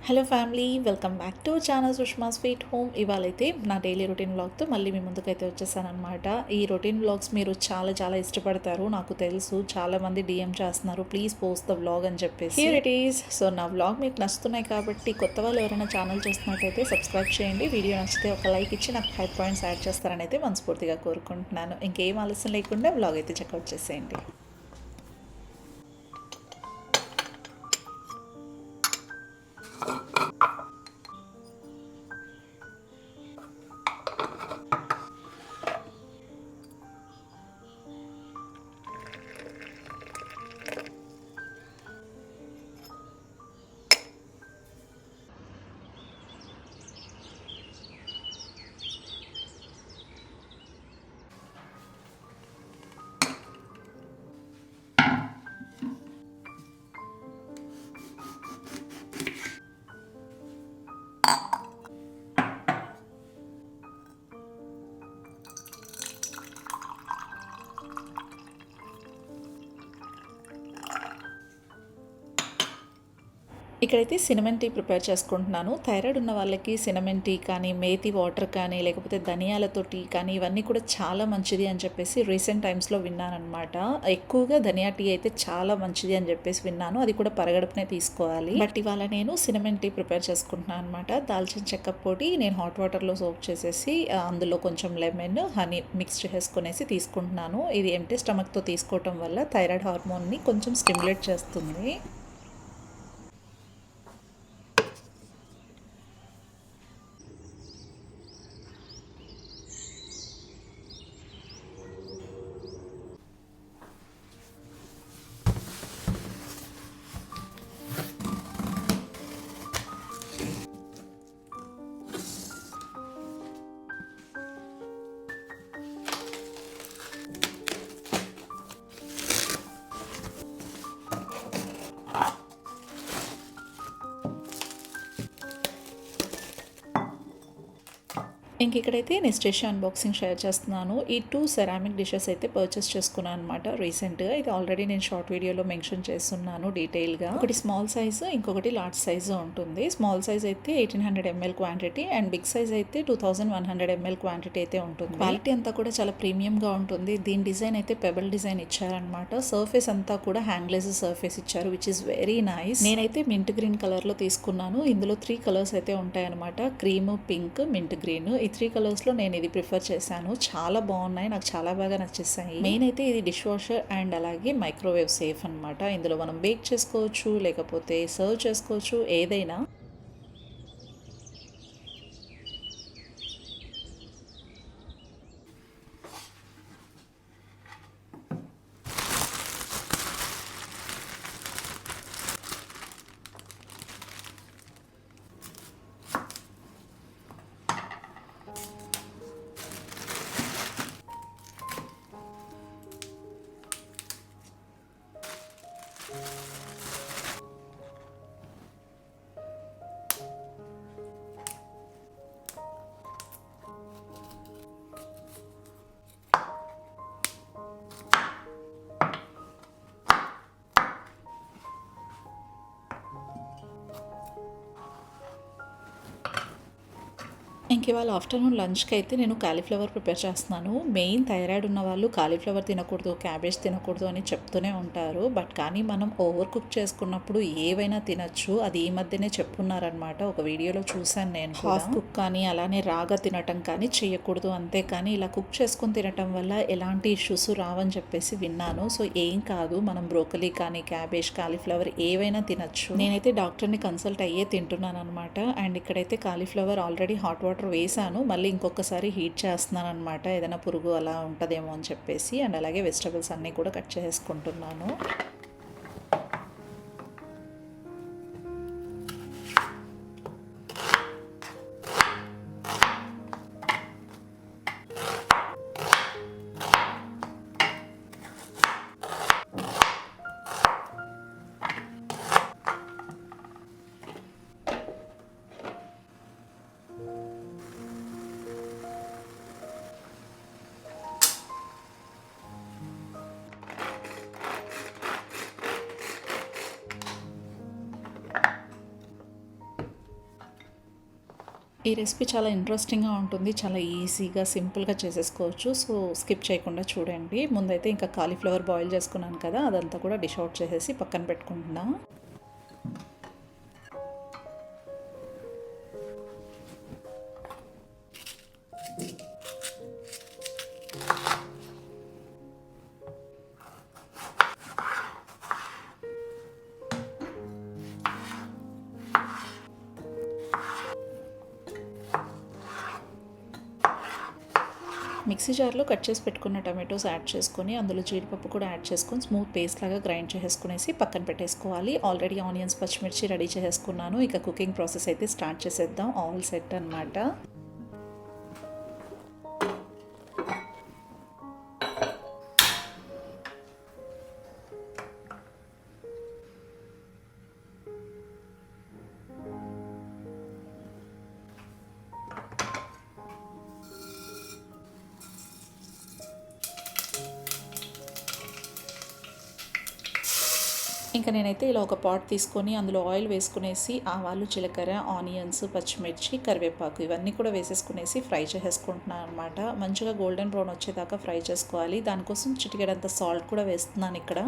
Hello family, welcome back to channel Sushma sweet home. ఇవాళైతే నా daily routine వ్లాగ్తో మళ్ళీ మీ ముందుకైతే వచ్చేసానమాట. ఈ రొటీన్ వ్లాగ్స్ మీరు చాలా చాలా ఇష్టపడతారు, నాకు తెలుసు. చాలామంది డిఎం చేస్తున్నారు, ప్లీజ్ పోస్ట్ ద వ్లాగ్ అని చెప్పేసి. Here it is. సో నా వ్లాగ్ మీకు నచ్చుతున్నాయి కాబట్టి కొత్త వాళ్ళు ఎవరైనా ఛానల్ చూస్తున్నట్టయితే సబ్స్క్రైబ్ చేయండి. వీడియో నచ్చితే ఒక లైక్ ఇచ్చి నాకు 5 పాయింట్స్ యాడ్ చేస్తారని అయితే మనస్ఫూర్తిగా కోరుకుంటున్నాను. ఇంకేం ఆలస్యం లేకుండా వ్లాగ్ అయితే చెక్అవుట్ చేసేయండి. ఇక్కడైతే సినమన్ టీ ప్రిపేర్ చేసుకుంటున్నాను. థైరాయిడ్ ఉన్న వాళ్ళకి సినమన్ టీ కానీ, మేతి వాటర్ కానీ, లేకపోతే ధనియాలతో టీ కానీ ఇవన్నీ కూడా చాలా మంచిది అని చెప్పేసి రీసెంట్ టైమ్స్లో విన్నానమాట. ఎక్కువగా ధనియా టీ అయితే చాలా మంచిది అని చెప్పేసి విన్నాను. అది కూడా పరగడుపునే తీసుకోవాలి. బట్ ఇవాళ నేను సినమన్ టీ ప్రిపేర్ చేసుకుంటున్నాను అనమాట. దాల్చిన చెక్క పొడి నేను హాట్ వాటర్లో సోక్ చేసేసి అందులో కొంచెం లెమన్, హనీ మిక్స్ చేసుకునేసి తీసుకుంటున్నాను. ఇది ఎంటీ స్టమక్తో తీసుకోవటం వల్ల థైరాయిడ్ హార్మోన్ని కొంచెం స్టిమ్యులేట్ చేస్తుంది. ఇంక ఇక్కడైతే నెక్స్ట్ డిష్ అన్బాక్సింగ్ షేర్ చేస్తున్నాను. ఈ 2 సెరామిక్ డిషెస్ అయితే పర్చేస్ చేసుకున్నాను అనమాట రీసెంట్గా. ఇది ఆల్రెడీ నేను షార్ట్ వీడియోలో మెన్షన్ చేస్తున్నాను డీటెయిల్గా. ఒకటి స్మాల్ సైజు, ఇంకొకటి లార్జ్ సైజు ఉంటుంది. స్మాల్ సైజ్ అయితే 1800 ml quantity and big size అయితే 2100 ml క్వాంటిటీ అయితే ఉంటుంది. క్వాలిటీ అంతా కూడా చాలా ప్రీమియంగా ఉంటుంది. దీని డిజైన్ అయితే పెబల్ డిజైన్ ఇచ్చారనమాట. సర్ఫేస్ అంతా కూడా హ్యాంగ్లెస్ సర్ఫేస్ ఇచ్చారు, విచ్ ఇస్ వెరీ నైస్. నేనైతే మింట్ గ్రీన్ కలర్లో తీసుకున్నాను. ఇందులో 3 కలర్స్ అయితే ఉంటాయన్నమాట. Cream, pink, mint green. ఈ 3 కలర్స్లో నేను ఇది ప్రిఫర్ చేశాను. చాలా బాగున్నాయి, నాకు చాలా బాగా నచ్చేసాయి. మెయిన్ అయితే ఇది డిష్ వాషర్ అండ్ అలాగే మైక్రోవేవ్ సేఫ్ అనమాట. ఇందులో మనం బేక్ చేసుకోవచ్చు, లేకపోతే సర్వ్ చేసుకోవచ్చు, ఏదైనా. ఇంక ఇవాళ ఆఫ్టర్నూన్ లంచ్కి అయితే నేను కాలీఫ్లవర్ ప్రిపేర్ చేస్తున్నాను. మెయిన్ థైరాయిడ్ ఉన్న వాళ్ళు కాలీఫ్లవర్ తినకూడదు, క్యాబేజ్ తినకూడదు అని చెప్తూనే ఉంటారు. బట్ కానీ మనం ఓవర్ కుక్ చేసుకున్నప్పుడు ఏవైనా తినచ్చు. అది ఈ మధ్యనే చెప్పున్నారనమాట. ఒక వీడియోలో చూశాను నేను. హాఫ్ కుక్ కానీ అలానే రాగా తినటం కానీ చేయకూడదు. అంతేకాని ఇలా కుక్ చేసుకుని తినటం వల్ల ఎలాంటి ఇష్యూస్ రావని చెప్పేసి విన్నాను. సో ఏం కాదు, మనం బ్రోకలీ కానీ క్యాబేజ్, కాలీఫ్లవర్ ఏవైనా తినచ్చు. నేనైతే డాక్టర్ని కన్సల్ట్ అయ్యే తింటున్నాను అనమాట. అండ్ ఇక్కడైతే కాలీఫ్లవర్ ఆల్రెడీ హాట్ వాటర్ వేసాను, మళ్ళీ ఇంకొకసారి హీట్ చేస్తున్నాను అనమాట. ఏదైనా పురుగు అలా ఉంటుందేమో అని చెప్పేసి. అండ్ అలాగే వెజిటబుల్స్ అన్నీ కూడా కట్ చేసుకుంటున్నాను. ఈ రెసిపీ చాలా ఇంట్రెస్టింగ్గా ఉంటుంది, చాలా ఈజీగా సింపుల్గా చేసేసుకోవచ్చు. సో స్కిప్ చేయకుండా చూడండి. ముందైతే ఇంకా కాలీఫ్లవర్ బాయిల్ చేసుకున్నాను కదా, అదంతా కూడా డిష్ అవుట్ చేసేసి పక్కన పెట్టుకుంటున్నా. మిక్సీ జార్లో కట్ చేసి పెట్టుకున్న టమాటోస్ యాడ్ చేసుకొని అందులో జీడిపప్పు కూడా యాడ్ చేసుకొని స్మూత్ పేస్ట్ లాగా గ్రైండ్ చేసుకునేసి పక్కన పెట్టేసుకోవాలి. ఆల్రెడీ ఆనియన్స్, పచ్చిమిర్చి రెడీ చేసుకున్నాను. ఇక కుకింగ్ ప్రాసెస్ అయితే స్టార్ట్ చేసేద్దాం. ఆల్ సెట్ అనమాట. ఇంకా నేనైతే ఇలా ఒక పాట్ తీసుకొని అందులో ఆయిల్ వేసుకునేసి ఆవాలు, జీలకర్ర, ఆనియన్స్, పచ్చిమిర్చి, కరివేపాకు ఇవన్నీ కూడా వేసేసుకునేసి ఫ్రై చేసేసుకుంటున్నాను అనమాట. మంచిగా గోల్డెన్ బ్రౌన్ వచ్చేదాకా ఫ్రై చేసుకోవాలి. దానికోసం చిటికెడంత సాల్ట్ కూడా వేస్తున్నాను ఇక్కడ.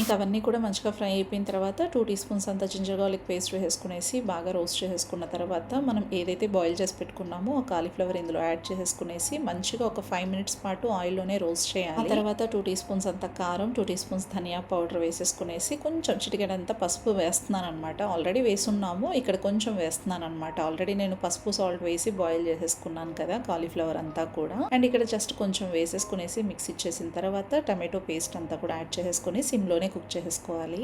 ఇంకా అవన్నీ కూడా మంచిగా ఫ్రై అయిపోయిన తర్వాత 2 టీ స్పూన్స్ అంత జింజర్ గార్లిక్ పేస్ట్ వేసేసుకునేసి బాగా రోస్ట్ చేసేసుకున్న తర్వాత మనం ఏదైతే బాయిల్ చేసి పెట్టుకున్నామో ఆ కాలీఫ్లవర్ ఇందులో యాడ్ చేసేసుకునేసి మంచిగా ఒక 5 మినిట్స్ పాటు ఆయిల్లోనే రోస్ట్ చేయాలి. ఆ తర్వాత 2 టీ స్పూన్స్ అంత కారం, 2 టీ స్పూన్స్ ధనియా పౌడర్ వేసేసుకునేసి కొంచెం చిటికెడంత పసుపు వేస్తున్నాను అనమాట. ఆల్రెడీ వేసున్నాము, ఇక్కడ కొంచెం వేస్తున్నాను అనమాట. ఆల్రెడీ నేను పసుపు, సాల్ట్ వేసి బాయిల్ చేసేసుకున్నాను కదా కాలీఫ్లవర్ అంతా కూడా. అండ్ ఇక్కడ జస్ట్ కొంచెం వేసేసుకునేసి మిక్స్ ఇచ్చేసిన తర్వాత టమాటో పేస్ట్ అంతా కూడా యాడ్ చేసేసుకుని సిమ్లోనే కుక్ చేసుకోవాలి.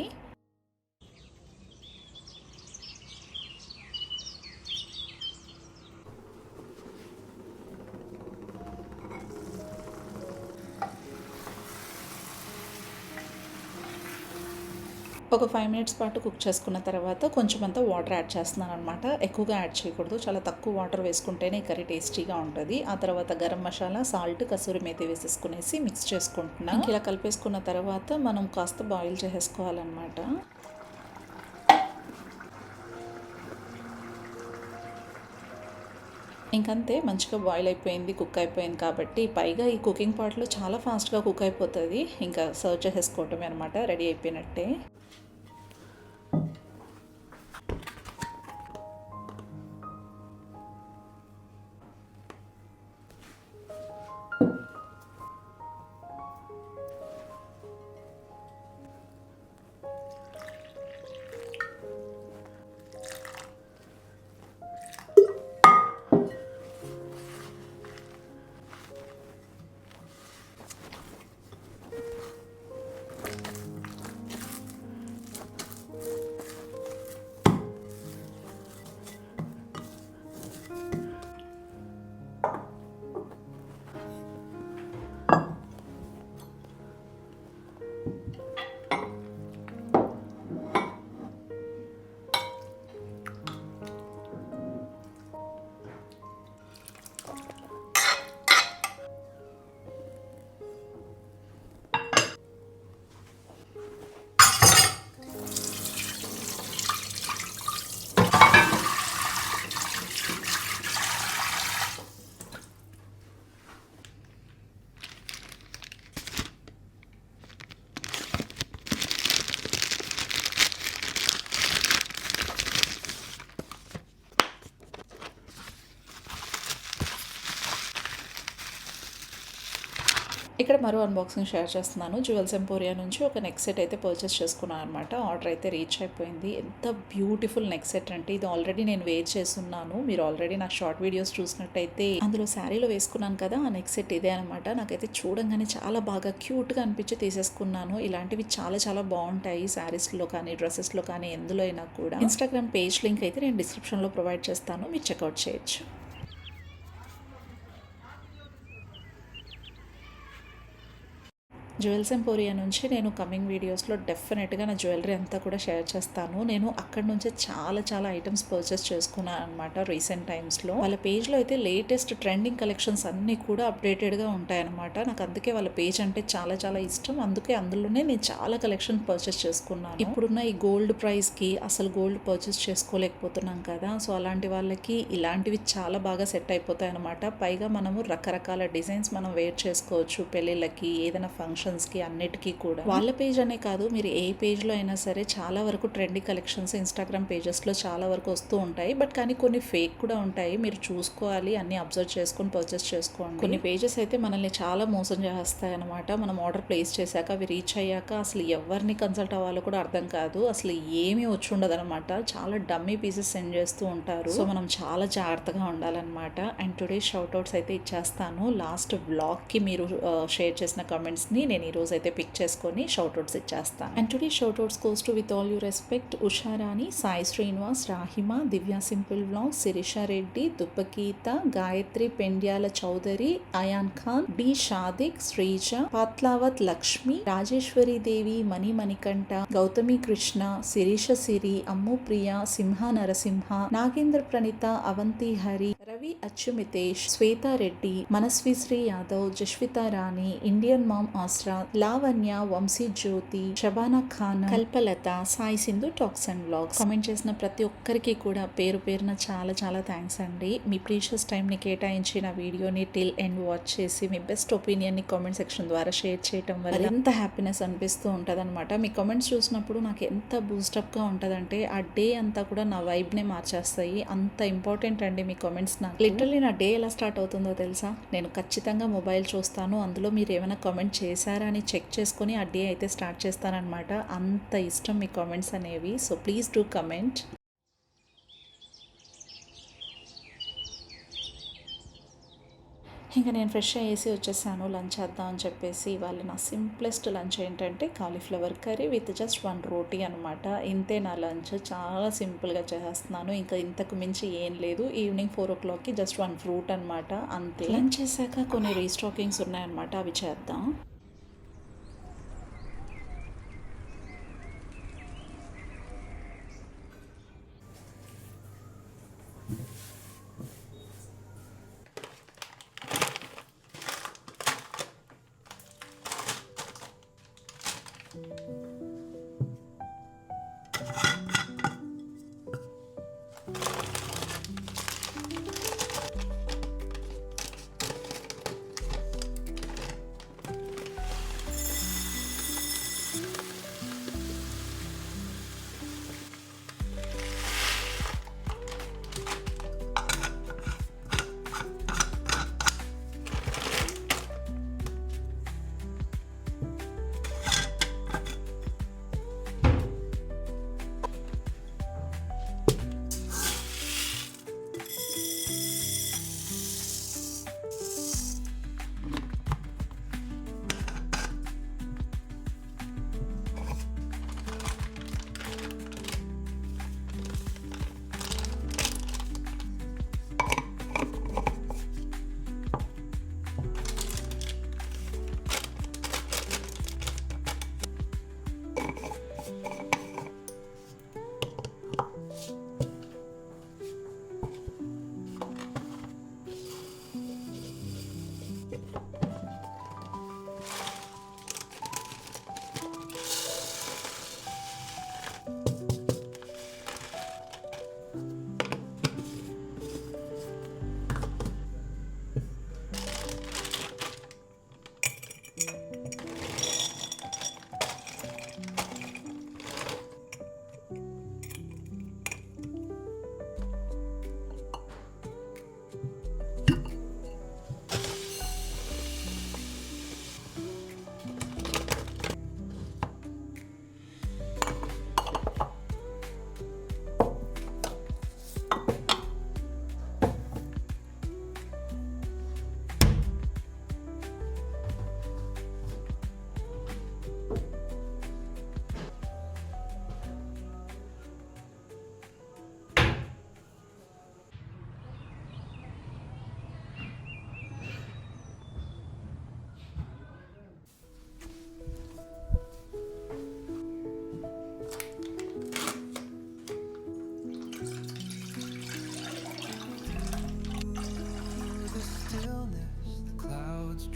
ఒక 5 మినిట్స్ పాటు కుక్ చేసుకున్న తర్వాత కొంచెం అంతా వాటర్ యాడ్ చేస్తున్నాను అనమాట. ఎక్కువగా యాడ్ చేయకూడదు, చాలా తక్కువ వాటర్ వేసుకుంటేనే ఈ కర్రీ టేస్టీగా ఉంటుంది. ఆ తర్వాత గరం మసాలా, సాల్ట్, కసూరి మేతి వేసేసుకునేసి మిక్స్ చేసుకుంటున్నాను. ఇలా కలిపేసుకున్న తర్వాత మనం కాస్త బాయిల్ చేసేసుకోవాలన్నమాట. ఇంకంతే, మంచిగా బాయిల్ అయిపోయింది, కుక్ అయిపోయింది కాబట్టి పైగా ఈ కుకింగ్ పార్ట్లో చాలా ఫాస్ట్గా కుక్ అయిపోతుంది. ఇంకా సర్వ్ చేసేసుకోవటమే అనమాట, రెడీ అయిపోయినట్టే. ఇక్కడ మరో అన్బాక్సింగ్ షేర్ చేస్తున్నాను. జ్యువెల్స్ ఎంపోరియా నుంచి ఒక నెక్ సెట్ అయితే పర్చేస్ చేసుకున్నాను అనమాట. ఆర్డర్ అయితే రీచ్ అయిపోయింది. ఎంత బ్యూటిఫుల్ నెక్ సెట్ అంటే ఇది ఆల్రెడీ నేను వేర్ చేస్తున్నాను. మీరు ఆల్రెడీ నా షార్ట్ వీడియోస్ చూసినట్టయితే అందులో శారీలో వేసుకున్నాను కదా, ఆ నెక్ సెట్ ఇదే అనమాట. నాకైతే చూడంగానే చాలా బాగా క్యూట్గా అనిపించి తీసేసుకున్నాను. ఇలాంటివి చాలా చాలా బాగుంటాయి శారీస్లో కానీ డ్రెస్సెస్లో కానీ ఎందులో అయినా కూడా. ఇన్స్టాగ్రామ్ పేజ్ లింక్ అయితే నేను డిస్క్రిప్షన్లో ప్రొవైడ్ చేస్తాను, మీరు చెక్అవుట్ చేయొచ్చు. జ్యువెల్స్ ఎంపోరియా నుంచి నేను కమింగ్ వీడియోస్లో డెఫినెట్గా నా జ్యువెలరీ అంతా కూడా షేర్ చేస్తాను. నేను అక్కడ నుంచే చాలా చాలా ఐటమ్స్ పర్చేస్ చేసుకున్నాను అనమాట రీసెంట్ టైమ్స్లో. వాళ్ళ పేజ్లో అయితే లేటెస్ట్ ట్రెండింగ్ కలెక్షన్స్ అన్నీ కూడా అప్డేటెడ్గా ఉంటాయన్నమాట. నాకు అందుకే వాళ్ళ పేజ్ అంటే చాలా చాలా ఇష్టం. అందుకే అందులోనే నేను చాలా కలెక్షన్ పర్చేస్ చేసుకున్నాను. ఇప్పుడున్న ఈ గోల్డ్ ప్రైస్కి అసలు గోల్డ్ పర్చేస్ చేసుకోలేకపోతున్నాం కదా, సో అలాంటి వాళ్ళకి ఇలాంటివి చాలా బాగా సెట్ అయిపోతాయి అనమాట. పైగా మనము రకరకాల డిజైన్స్ మనం వేర్ చేసుకోవచ్చు పెళ్ళిళ్ళకి, ఏదైనా ఫంక్షన్స్కి, అన్నిటికీ కూడా. వాళ్ళ పేజ్ అనే కాదు, మీరు ఏ పేజ్లో అయినా సరే చాలా వరకు ట్రెండీ కలెక్షన్స్ ఇన్స్టాగ్రామ్ పేజెస్లో చాలా వరకు వస్తూ ఉంటాయి. బట్ కానీ కొన్ని ఫేక్ కూడా ఉంటాయి, మీరు చూసుకోవాలి, అన్ని అబ్జర్వ్ చేసుకొని పర్చేస్ చేసుకోండి. కొన్ని పేజెస్ అయితే మనల్ని చాలా మోసం చేస్తాయి అనమాట. మనం ఆర్డర్ ప్లేస్ చేశాక అవి రీచ్ అయ్యాక అసలు ఎవరిని కన్సల్ట్ అవ్వాలో కూడా అర్థం కాదు, అసలు ఏమీ వచ్చి ఉండదు అనమాట. చాలా డమ్మీ పీసెస్ సెండ్ చేస్తూ ఉంటారు. సో మనం చాలా జాగ్రత్తగా ఉండాలన్నమాట. అండ్ టుడే షౌట్అవుట్స్ అయితే ఇచ్చేస్తాను. లాస్ట్ వ్లాగ్కి మీరు షేర్ చేసిన కమెంట్స్ని నేను ఈరోజు అయితే పిక్ చేసుకొని షౌట్అవుట్స్ ఇచ్చేస్తాను. And today shoutouts goes to with all you respect Usharani, Sai Srinivas, Rahima, Divya simple vlog, Sirisha Reddy, Duppageetha, Gayatri Pendyala Chowdary, Ayaan Khan, D Shadiq, Sreeja, Pathlavath Lakshmi, Rajeshwari Devi, Mani Manikanta, Gautami Krishna, Sirisha Siri, Ammu Priya, Simha Narasimha, Nagendra Pranitha, Avanthi Hari, Ravi Achyumitesh, Shwetha Reddy, Manasvi Sri Yadav, Jaswitha Rani, Indian mom Asra, Lavanya, Vamsi Jyothi, Shabana Khan, Kalpalatha, Sai Sindhu talks and vlogs. Comment చేసిన ప్రతి ఒక్కరికి కూడా పేరు పేరున చాలా చాలా థ్యాంక్స్ అండి. మీ ప్రీషియస్ టైంని కేటాయించి నా వీడియోని టిల్ ఎండ్ వాచ్ చేసి మీ బెస్ట్ ఒపీనియన్ని కామెంట్ సెక్షన్ ద్వారా షేర్ చేయడం వల్ల ఎంత హ్యాపీనెస్ అనిపిస్తూ ఉంటుంది అనమాట. మీ కామెంట్స్ చూసినప్పుడు నాకు ఎంత బూస్టప్గా ఉంటుందంటే ఆ డే అంతా కూడా నా వైబ్నే మార్చేస్తాయి. అంత ఇంపార్టెంట్ అండి మీ కామెంట్స్ నాకు. లిటరల్లీ నా డే ఎలా స్టార్ట్ అవుతుందో తెలుసా, నేను ఖచ్చితంగా మొబైల్ చూస్తాను, అందులో మీరు ఏమైనా కామెంట్ చేశారా అని చెక్ చేసుకొని ఆ డే అయితే స్టార్ట్ చేస్తానన్నమాట. అంత ఇష్టం మీ కామెంట్స్ అనేవి. So please do comment. ఇంకా నేను ఫ్రెష్ అయ్యేసి వచ్చేసాను లంచ్ చేద్దాం అని చెప్పేసి. ఇవాళ నా సింప్లెస్ట్ లంచ్ ఏంటంటే కాలీఫ్లవర్ కర్రీ విత్ జస్ట్ 1 రోటీ అనమాట. ఇంతే నా లంచ్, చాలా సింపుల్గా చేసేస్తున్నాను. ఇంకా ఇంతకు మించి ఏం లేదు. ఈవినింగ్ 4 o'clockకి జస్ట్ 1 ఫ్రూట్ అనమాట, అంతే. లంచ్ చేశాక కొన్ని రీస్టాకింగ్స్ ఉన్నాయన్నమాట, అవి చేద్దాం.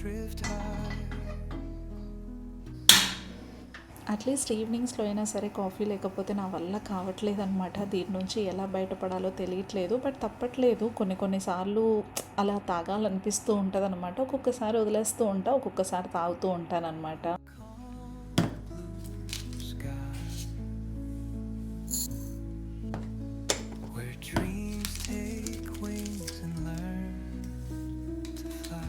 drift high. అట్లీస్ట్ ఈవినింగ్స్లో అయినా సరే కాఫీ లేకపోతే నా వల్ల కావట్లేదు అనమాట. దీని నుంచి ఎలా బయటపడాలో తెలియట్లేదు. బట్ తప్పట్లేదు, కొన్నిసార్లు అలా తాగాలనిపిస్తూ ఉంటుంది అనమాట. ఒక్కొక్కసారి వదిలేస్తూ ఉంటా, ఒక్కొక్కసారి తాగుతూ ఉంటానన్నమాట. Sky where dreams take wings and learn to fly.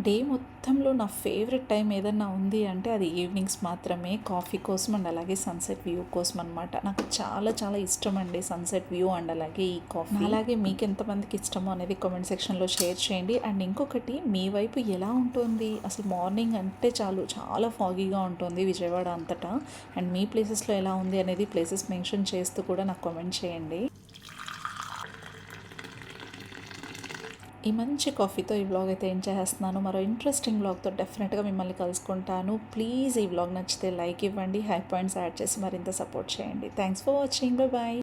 Day మొత్తంలో నా ఫేవరెట్ టైం ఏదన్నా ఉంది అంటే అది ఈవినింగ్స్ మాత్రమే, కాఫీ కోసం అండ్ అలాగే సన్సెట్ వ్యూ కోసం అనమాట. నాకు చాలా చాలా ఇష్టం అండి సన్సెట్ వ్యూ అండ్ అలాగే ఈ కాఫీ. అలాగే మీకు ఎంతమందికి ఇష్టమో అనేది కామెంట్ సెక్షన్లో షేర్ చేయండి. అండ్ ఇంకొకటి, మీ వైపు ఎలా ఉంటుంది అసలు? మార్నింగ్ అంటే చాలు చాలా ఫాగీగా ఉంటుంది విజయవాడ అంతటా. అండ్ మీ ప్లేసెస్లో ఎలా ఉంది అనేది ప్లేసెస్ మెన్షన్ చేస్తూ కూడా నాకు కామెంట్ చేయండి. ఈ మంచి కాఫీతో ఈ వ్లాగ్ అయితే ఏం చేస్తున్నాను. మరో ఇంట్రెస్టింగ్ వ్లాగ్తో డెఫినెట్గా మిమ్మల్ని కలుసుకుంటాను. ప్లీజ్ ఈ వ్లాగ్ నచ్చితే లైక్ ఇవ్వండి, హై పాయింట్స్ యాడ్ చేసి మరింత సపోర్ట్ చేయండి. Thanks for watching. బాయ్.